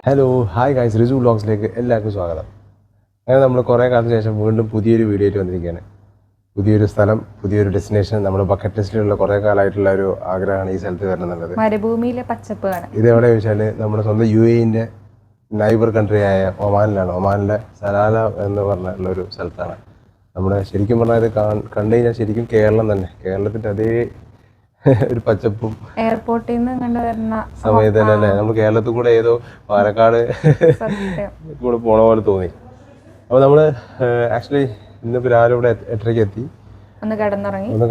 Hello hi guys, റിസു വ്ളോഗ്സിലേക്ക് എല്ലാവർക്കും സ്വാഗതം. അങ്ങനെ നമ്മൾ കുറേ കാലത്തിന് ശേഷം വീണ്ടും പുതിയൊരു വീഡിയോ ആയിട്ട് വന്നിരിക്കുകയാണ്. പുതിയൊരു സ്ഥലം, പുതിയൊരു ഡെസ്റ്റിനേഷൻ. നമ്മുടെ ബക്കറ്റ് ലിസ്റ്റിലുള്ള കുറേ കാലമായിട്ടുള്ള ഒരു ആഗ്രഹമാണ് ഈ സ്ഥലത്ത് വരണം എന്നുള്ളത്. മരുഭൂമിയിലെ പച്ചപ്പാണ്. ഇതെവിടെ ചോദിച്ചാൽ നമ്മുടെ സ്വന്തം UAE നൈബർ കൺട്രിയായ ഒമാനിലാണ്. ഒമാനിലെ സലാല എന്ന് പറഞ്ഞുള്ളൊരു സ്ഥലത്താണ്. നമ്മുടെ ശരിക്കും പറഞ്ഞാൽ ഇത് കണ്ടു കഴിഞ്ഞാൽ ശരിക്കും കേരളം തന്നെ, കേരളത്തിൻ്റെ അതേ ഒരു പച്ചപ്പും എയർപോർട്ടിൽ നിന്ന് കണ്ടുവരുന്ന സമയത്ത് തന്നെ അല്ലേ നമ്മൾ കേരളത്തിൽ കൂടെ ഏതോ പാലക്കാട് കൂടെ പോണ പോലെ തോന്നി. അപ്പോൾ നമ്മൾ ആക്ച്വലി ഇന്നിപ്പോൾ രാവിലെ ഇവിടെ 8:30 എത്തി, ഒന്ന്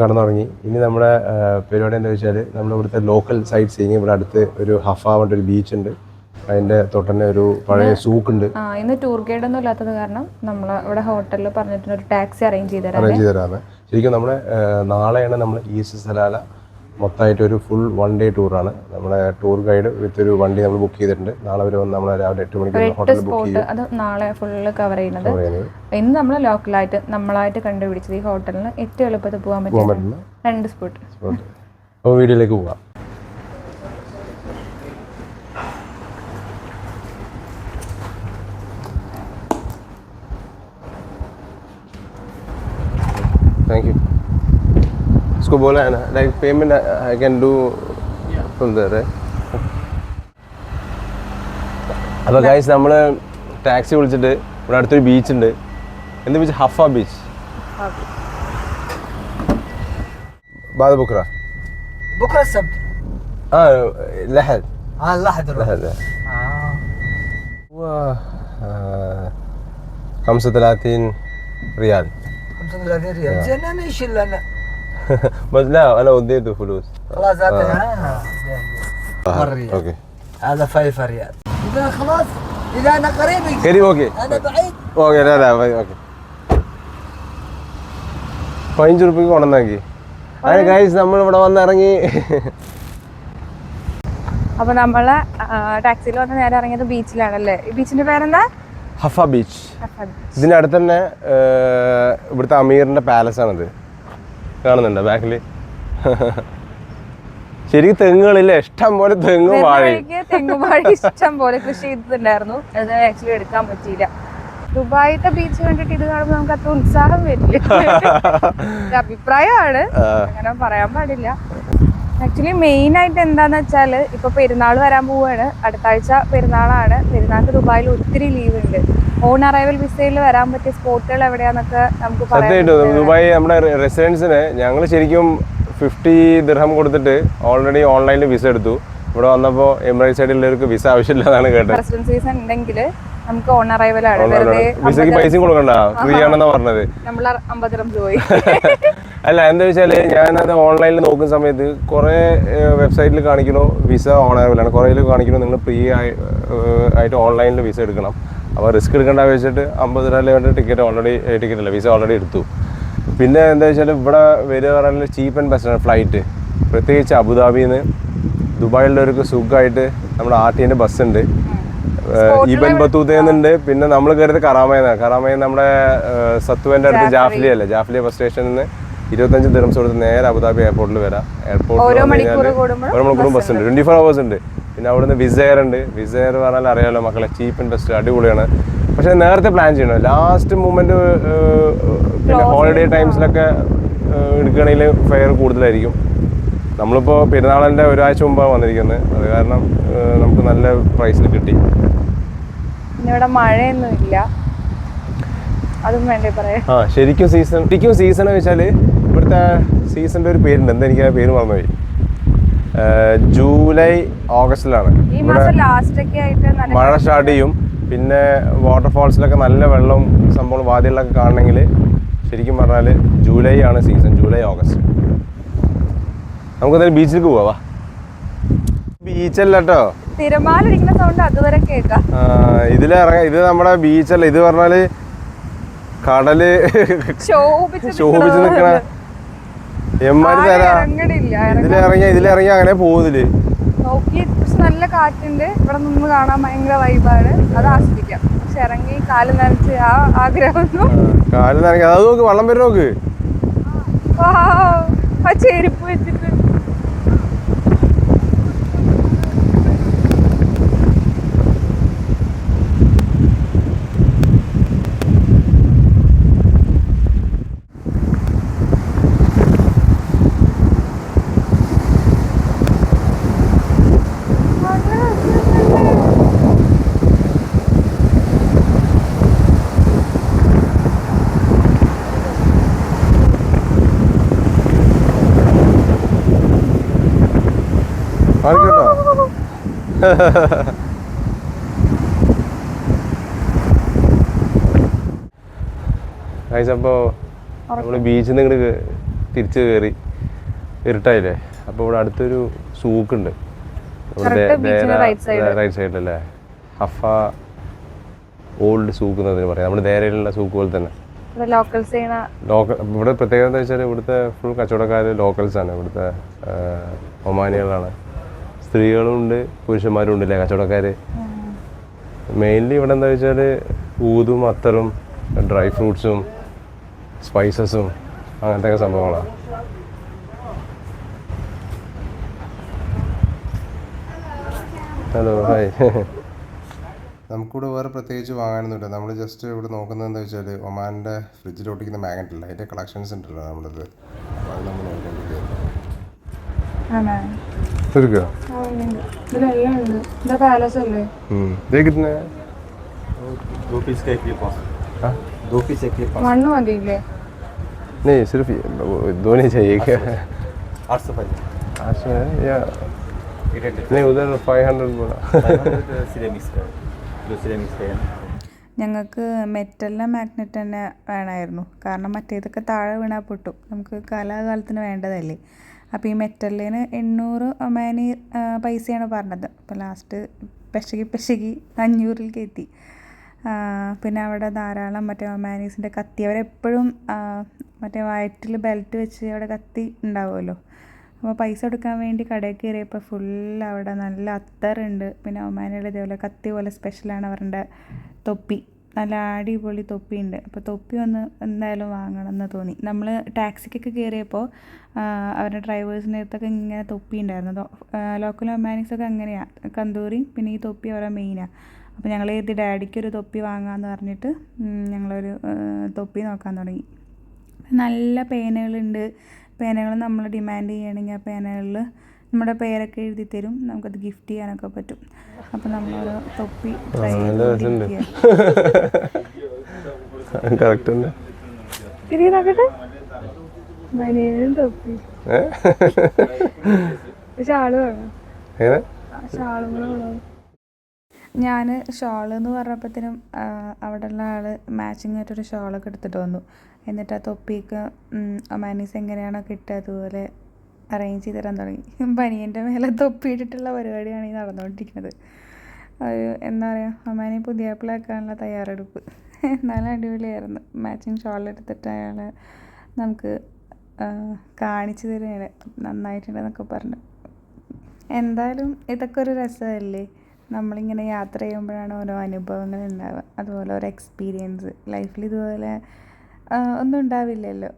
കടന്നുറങ്ങി. ഇനി നമ്മുടെ പരിപാടി എന്താ വെച്ചാൽ നമ്മൾ ഇവിടുത്തെ ലോക്കൽ സൈറ്റ് സീയിങ്. ഇവിടെ അടുത്ത് ഒരു ഹഫ പറഞ്ഞ ഒരു ബീച്ച് ഉണ്ട്, അതിൻ്റെ തൊട്ടന്നെ ഒരു പഴയ സൂക്കുണ്ട്. ഇന്ന് ടൂർ ഗൈഡ് ഒന്നും ഇല്ലാത്തത് കാരണം നമ്മൾ ഇവിടെ ഹോട്ടലിൽ പറഞ്ഞിട്ട് ഒരു ടാക്സി അറേഞ്ച് ചെയ്ത് തരാമെന്ന്. ശരിക്കും നമ്മുടെ നാളെയാണ് നമ്മൾ ഈസ്റ്റ് സലാല മൊത്തമായിട്ട് ഒരു ഫുൾ 1 ഡേ ടൂറാണ്. നമ്മുടെ ടൂർ ഗൈഡ് വിത്ത് ഒരു വണ്ടി നമ്മൾ ബുക്ക് ചെയ്തിട്ടുണ്ട്. നാളെ വരെ വന്ന് നമ്മൾ രാവിലെ 8 മണിക്ക് ഹോട്ടലിൽ ബുക്ക് ചെയ്യും. അത് നാളെ ഫുള്ള് കവർ ചെയ്യുന്നത്. ഇന്ന് നമ്മൾ ലോക്കലായിട്ട് നമ്മളായിട്ട് കണ്ടുപിടിച്ചത് ഈ ഹോട്ടലിന് ഏറ്റവും എളുപ്പത്തിൽ പോകാൻ പറ്റുന്ന 2 സ്പോട്ട്. അപ്പോൾ വീഡിയോയിലേക്ക് പോകാം. Thank you. इसको बोला है ना, like payment I can do from there. അപ്പോൾ ഗൈസ് നമ്മൾ ടാക്സി വിളിച്ചിട്ട് ഇവിടെ അടുത്തൊരു ബീച്ച് ഉണ്ട്. എന്ത് ബീച്ച്? ഹഫ ബീച്ച്. بعد بكره السبت. لحد لحد هو 35 ريال. 35 ريال زين. انا ايش اللي انا بس لا انا وديته فلوس خلاص اعطيها. اوكي هذا 5 ريال. اذا خلاص اذا انا قريب اوكي انا بعيد اوكي. لا اوكي 15 രൂപയ്ക്ക് കൊണ്ടുവന്നാക്കി. അങ്ങനെ ഗൈസ് നമ്മൾ ഇവിടെ വന്ന് ഇറങ്ങി. അപ്പൊ നമ്മള് ടാക്സിയിൽ വന്ന് നേരെ ഇറങ്ങിയത് ബീച്ചിലാണല്ലേ. ഈ ബീച്ചിന്റെ പേരെന്താ? ഹഫ ബീച്ച്. ഇതിന്റെ അടുത്ത് തന്നെ ഇവിടുത്തെ അമീറിന്റെ പാലസ് ആണിത്. കാണുന്നുണ്ടോ ബാക്കില്? ശരിക്കും തെങ്ങുകളില്ലേ, ഇഷ്ടം പോലെ തെങ്ങും വാഴ ഇഷ്ടം പോലെ കൃഷി ചെയ്തിട്ടുണ്ടായിരുന്നു. അത് ആക്ച്വലി എടുക്കാൻ പറ്റിയില്ല. ദുബായിത്തെ ബീച്ച് കണ്ടിട്ട് ഇത് കാണുമ്പോൾ നമുക്ക് അത്ര ഉത്സാഹം വരില്ല. അഭിപ്രായമാണ്, അങ്ങനെ പറയാൻ പാടില്ല. ആക്ച്വലി മെയിൻ ആയിട്ട് എന്താന്ന് വെച്ചാല് ഇപ്പൊ പെരുന്നാൾ വരാൻ പോവാണ്. അടുത്ത ആഴ്ച പെരുന്നാളാണ്. പെരുന്നാൾക്ക് ദുബായിൽ ഒത്തിരി ലീവ് ഉണ്ട്. ഓൺ അറൈവൽ വിസയിൽ വരാൻ പറ്റിയ സ്പോട്ടുകൾ എവിടെയാന്നൊക്കെ നമുക്ക് പറയാം. ദുബായ് നമ്മുടെ റെസിഡൻസിന് ഞങ്ങൾ ശരിക്കും 50 ദിർഹം കൊടുത്തിട്ട് ഓൾറെഡി ഓൺലൈനിൽ വിസ എടുത്തു. ഇവിടെ വന്നപ്പോൾ എമിറേറ്റ്സ് സൈഡിലുള്ളവർക്ക് വിസ ആവശ്യമില്ലാതാണ് കേട്ടത്. റെസിഡൻസ് വിസ ഉണ്ടെങ്കിൽ നമുക്ക് ഓൺ അറൈവൽ ആണ്. വിസയ്ക്ക് പൈസയും കൊടുക്കണ്ട, ഫ്രീ ആണെന്നാ പറഞ്ഞത്. നമ്മൾ 50 ദിർഹം പോയി. അല്ല, എന്താ വെച്ചാല് ഞാനത് ഓൺലൈനിൽ നോക്കുന്ന സമയത്ത് കുറെ വെബ്സൈറ്റിൽ കാണിക്കണോ വിസ ഓൺ അറൈവലാണ്, കുറേ കാണിക്കണോ നിങ്ങൾ ഫ്രീ ആയിട്ട് ഓൺലൈനിൽ വിസ എടുക്കണം. അപ്പോൾ റിസ്ക് എടുക്കേണ്ട വെച്ചിട്ട് 50 ദിർഹം വേണ്ട ടിക്കറ്റ് വിസ ഓൾറെഡി എടുത്തു. പിന്നെ എന്താ വെച്ചാൽ ഇവിടെ വരിക പറഞ്ഞാൽ ചീപ്പ് ആൻഡ് ബെസ്റ്റാണ് ഫ്ലൈറ്റ്. പ്രത്യേകിച്ച് അബുദാബിയിൽ നിന്ന് ദുബായിലുള്ളവർക്ക് സുഖമായിട്ട് നമ്മുടെ RTൻ്റെ ബസ്സുണ്ട്. ഇബൻ ബത്തൂത്തന്നുണ്ട്. പിന്നെ നമ്മൾ കയറിയത് കറാമയെന്ന് നമ്മുടെ സത്തുവിൻ്റെ അടുത്ത് ജാഫ്ലിയ അല്ലേ, ജാഫ്ലിയ ബസ് സ്റ്റേഷനിൽ നിന്ന് 25 ദിർഹംസ് കൊടുത്ത് നേരെ അബുദാബി എയർപോർട്ടിൽ വരാം. എയർപോർട്ടിൽ ഓരോ മണിക്കൂറും ബസ് ഉണ്ട്, 24 hours ഉണ്ട്. പിന്നെ അവിടുന്ന് വിസെയർ ഉണ്ട്. വിസെയർ പറഞ്ഞാൽ അറിയാമല്ലോ മക്കളെ, ചീപ്പ് ആൻഡ് ബെസ്റ്റ്, അടിപൊളിയാണ്. പക്ഷേ നേരത്തെ പ്ലാൻ ചെയ്യണം. ലാസ്റ്റ് മൂമെന്റ് പിന്നെ ഹോളിഡേ ടൈംസിലൊക്കെ എടുക്കുകയാണെങ്കിൽ ഫെയർ കൂടുതലായിരിക്കും. നമ്മളിപ്പോൾ പെരുന്നാളിൻ്റെ ഒരാഴ്ച മുമ്പാണ് വന്നിരിക്കുന്നത്. അത് കാരണം നമുക്ക് നല്ല പ്രൈസിൽ കിട്ടി. ഇവിടെ മഴയൊന്നും ഇല്ല, അതും വേണ്ടേ പറയാം. ശരിക്കും സീസൺ വെച്ചാൽ ഇവിടുത്തെ സീസണിൻ്റെ ഒരു പേരുണ്ട്, എന്താ എനിക്ക് ആ പേര് മറന്നുപോയി. ജൂലൈ ഓഗസ്റ്റിലാണ് മഴ സ്റ്റാർട്ട് ചെയ്യും. പിന്നെ വാട്ടർഫാൾസിലൊക്കെ നല്ല വെള്ളം സംഭവം വാദികളിലൊക്കെ കാണണമെങ്കിൽ ശരിക്കും പറഞ്ഞാൽ ജൂലൈ ആണ് സീസൺ, ജൂലൈ ഓഗസ്റ്റ്. നമുക്കെന്തായാലും ബീച്ചിലേക്ക് പോവാ. ബീച്ചല്ല കേട്ടോ, തിരമാലിരിക്കുന്ന സൗണ്ട് അതുവരെ കേൾക്കാം. ഇത് നമ്മുടെ ബീച്ചല്ല, ഇത് പറഞ്ഞാല് കടല് ശോഭിച്ച് നിക്കണ എമ്മാരി തരാം. ഇതിലിറങ്ങിയ അങ്ങനെ പോകുന്നില്ലേ. നല്ല കാറ്റുണ്ട്, ഇവിടെ നിന്ന് കാണാൻ ഭയങ്കര വൈബാണ്, അത് ആസ്വദിക്കാം. പക്ഷെ ഇറങ്ങി കാല് നനച്ച് ആ ആഗ്രഹം കാല് നനയ്ക്ക് അത് നോക്ക്, വെള്ളം വരും നോക്ക്. ആ ചെരുപ്പ് വെച്ചിട്ട് ആയിക്കോട്ടോ. അപ്പോൾ നമ്മൾ ബീച്ചിൽ നിന്ന് ഇങ്ങോട്ട് തിരിച്ച് കയറി ഇരുട്ടായില്ലേ. അപ്പോൾ ഇവിടെ അടുത്തൊരു സൂക്കുണ്ട് റൈറ്റ് സൈഡിലല്ലേ, ഹഫ ഓൾഡ് സൂക്ക് എന്നതിന് പറയാം. നമ്മുടെ ദേരയിലുള്ള സൂക്ക് പോലെ തന്നെ. ഇവിടെ പ്രത്യേകത എന്താ വെച്ചാൽ ഇവിടുത്തെ ഫുൾ കച്ചവടക്കാർ ലോക്കൽസാണ്. ഇവിടുത്തെ ഒമാനികളാണ്. സ്ത്രീകളും ഉണ്ട് പുരുഷന്മാരും ഉണ്ടല്ലേ കച്ചവടക്കാർ. മെയിൻലി ഇവിടെ എന്താ വെച്ചാൽ ഊതും അത്തറും ഡ്രൈ ഫ്രൂട്ട്സും സ്പൈസസും അങ്ങനത്തെ സംഭവങ്ങളാണ്. Hello hi. നമുക്കിവിടെ വേറെ പ്രത്യേകിച്ച് വാങ്ങാനൊന്നുമില്ല. നമ്മൾ ജസ്റ്റ് ഇവിടെ നോക്കുന്നത് എന്താ വെച്ചാൽ ഒമാൻ്റെ ഫ്രിഡ്ജിൽ ഒട്ടിക്കുന്ന മാഗ്നറ്റ് ഇല്ല, അതിൻ്റെ കളക്ഷൻസ് ഉണ്ടല്ലോ നമ്മളിത്. അപ്പോൾ അത് നമ്മൾ നോക്കിക്കൊണ്ടിരിക്കുകയാണ്. नहीं सिर्फ दो नहीं चाहिए क्या? 800 है या नहीं उधर 500 बोला. ഞങ്ങൾക്ക് മെറ്റലിൻ്റെ മാഗ്നറ്റ് തന്നെ വേണമായിരുന്നു. കാരണം മറ്റേതൊക്കെ താഴെ വീണാൽ പൊട്ടും. നമുക്ക് കാലാകാലത്തിന് വേണ്ടതല്ലേ. അപ്പോൾ ഈ മെറ്റലിന് 800 ഒമാനി പൈസയാണ് പറഞ്ഞത്. അപ്പോൾ ലാസ്റ്റ് പെശകി 500 കയറ്റി. പിന്നെ അവിടെ ധാരാളം മറ്റേ ഒമാനീസിൻ്റെ കത്തി, അവരെപ്പോഴും മറ്റേ വയറ്റിൽ ബെൽറ്റ് വെച്ച് അവിടെ കത്തി ഉണ്ടാവുമല്ലോ. അപ്പോൾ പൈസ കൊടുക്കാൻ വേണ്ടി കടയിൽ കയറിയപ്പോൾ ഫുൾ അവിടെ നല്ല അത്തറുണ്ട്. പിന്നെ ഒമാനിയുടെ ഇതേപോലെ കത്തി പോലെ സ്പെഷ്യലാണ് അവരുടെ തൊപ്പി. നല്ല അടിപൊളി തൊപ്പിയുണ്ട്. അപ്പോൾ തൊപ്പി ഒന്ന് എന്തായാലും വാങ്ങണം എന്ന് തോന്നി. നമ്മൾ ടാക്സിക്കൊക്കെ കയറിയപ്പോൾ അവരുടെ ഡ്രൈവേഴ്സിൻ്റെ അടുത്തൊക്കെ ഇങ്ങനെ തൊപ്പി ഉണ്ടായിരുന്നു. ലോക്കൽ ഒമാനീസൊക്കെ അങ്ങനെയാണ്, കന്തൂരി പിന്നെ ഈ തൊപ്പി അവരുടെ മെയിനാണ്. അപ്പോൾ ഞങ്ങൾ എഴുതി ഡാഡിക്കൊരു തൊപ്പി വാങ്ങാമെന്ന് പറഞ്ഞിട്ട് ഞങ്ങളൊരു തൊപ്പി നോക്കാൻ തുടങ്ങി. നല്ല പേനകളുണ്ട്. പേനകൾ നമ്മൾ ഡിമാൻഡ് ചെയ്യുകയാണെങ്കിൽ ആ പേനകളിൽ നമ്മുടെ പേരൊക്കെ എഴുതി തരും. നമുക്കത് ഗിഫ്റ്റ് ചെയ്യാനൊക്കെ പറ്റും. അപ്പോൾ നമ്മളൊരു തൊപ്പി ട്രൈ തൊപ്പി ഞാൻ ഷോൾ എന്ന് പറഞ്ഞപ്പോഴത്തേനും അവിടെയുള്ള ആൾ മാച്ചിങ് ആയിട്ടൊരു ഷോളൊക്കെ എടുത്തിട്ട് വന്നു. എന്നിട്ട് ആ തൊപ്പിക്ക് ഒമാനീസ് എങ്ങനെയാണോ കിട്ടുക അതുപോലെ അറേഞ്ച് ചെയ്ത് തരാൻ തുടങ്ങി. ബനിയൻ്റെ മേലെ തൊപ്പിയിട്ടിട്ടുള്ള പരിപാടിയാണ് ഈ നടന്നുകൊണ്ടിരിക്കുന്നത്. എന്താ പറയുക, ഒമാനി പുതിയാപ്പിളാക്കാനുള്ള തയ്യാറെടുപ്പ്. നല്ല അടിപൊളിയായിരുന്നു. മാച്ചിങ് ഷോൾ എടുത്തിട്ട് അയാൾ നമുക്ക് കാണിച്ചു തരുകയാണ് നന്നായിട്ടുണ്ടെന്നൊക്കെ പറഞ്ഞു. എന്തായാലും ഇതൊക്കെ ഒരു രസമല്ലേ. നമ്മളിങ്ങനെ യാത്ര ചെയ്യുമ്പോഴാണ് ഓരോ അനുഭവങ്ങൾ ഉണ്ടാവുക. അതുപോലെ ഓരോ എക്സ്പീരിയൻസ് ലൈഫിൽ ഇതുപോലെ ഒന്നും ഉണ്ടാവില്ലല്ലോ.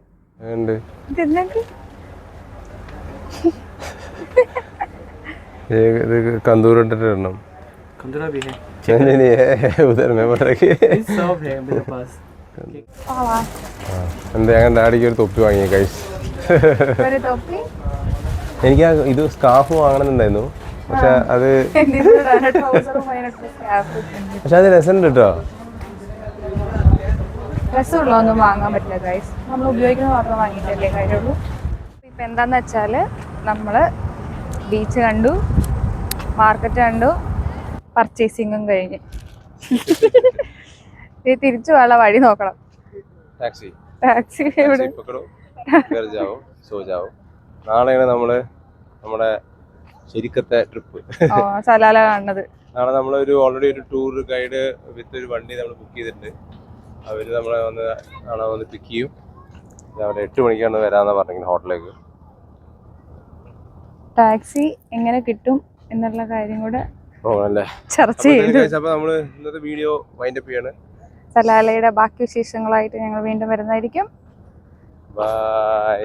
कंदूर इടണം. कंदूरा भी है. नहीं है उधर में रखी. सब है मेरे पास. എന്താ ഞാൻ ഡാഡിക്ക് ഒരു തൊപ്പി വാങ്ങി ഗൈസ്. എനിക്ക് ഇത് സ്കാർഫ് വാങ്ങണമെന്നുണ്ടായിരുന്നു. പക്ഷെ അത് രസമുണ്ട് കേട്ടോ. രസമുള്ളതൊന്നും വാങ്ങാൻ പറ്റില്ല ഗൈസ്. നമ്മൾ ഉപയോഗിക്കുന്നത് മാത്രം വാങ്ങിയിട്ടല്ലേ കാര്യമുള്ളൂ. ഇപ്പം എന്താണെന്ന് വെച്ചാൽ നമ്മൾ ബീച്ച് കണ്ടു, മാർക്കറ്റ് കണ്ടു, പർച്ചേസിങ്ങും കഴിഞ്ഞ് തിരിച്ചു പോകാനുള്ള വഴി നോക്കണം. ടാക്സി എവിടെ? നാളെയാണ് നമ്മുടെ ശരിക്കത്തെ ട്രിപ്പ് സലാല കാണുന്നത്. നാളെ നമ്മളൊരു ഓൾറെഡി ഒരു ടൂർ ഗൈഡ് വിത്ത് ഒരു വണ്ടി നമ്മൾ ബുക്ക് ചെയ്തിട്ടുണ്ട്. അവർ നമ്മളെ നാളെ വന്ന് പിക്ക് ചെയ്യും. രാവിലെ 8 മണിക്കാണ് വരാമെന്ന് പറഞ്ഞിരിക്കുന്നത് ഹോട്ടലിലേക്ക്. ടാക്സി എങ്ങനെ കിട്ടും എന്നുള്ള കാര്യം കൂടെ ചർച്ച ചെയ്തു. അപ്പോൾ നമ്മൾ ഇന്നത്തെ വീഡിയോ വൈൻഡപ്പ് ചെയ്യാണ്. സലാലയുടെ ബാക്കി വിശേഷങ്ങളായിട്ട് ഞങ്ങൾ വീണ്ടും വരുന്നതായിരിക്കും. ബൈ.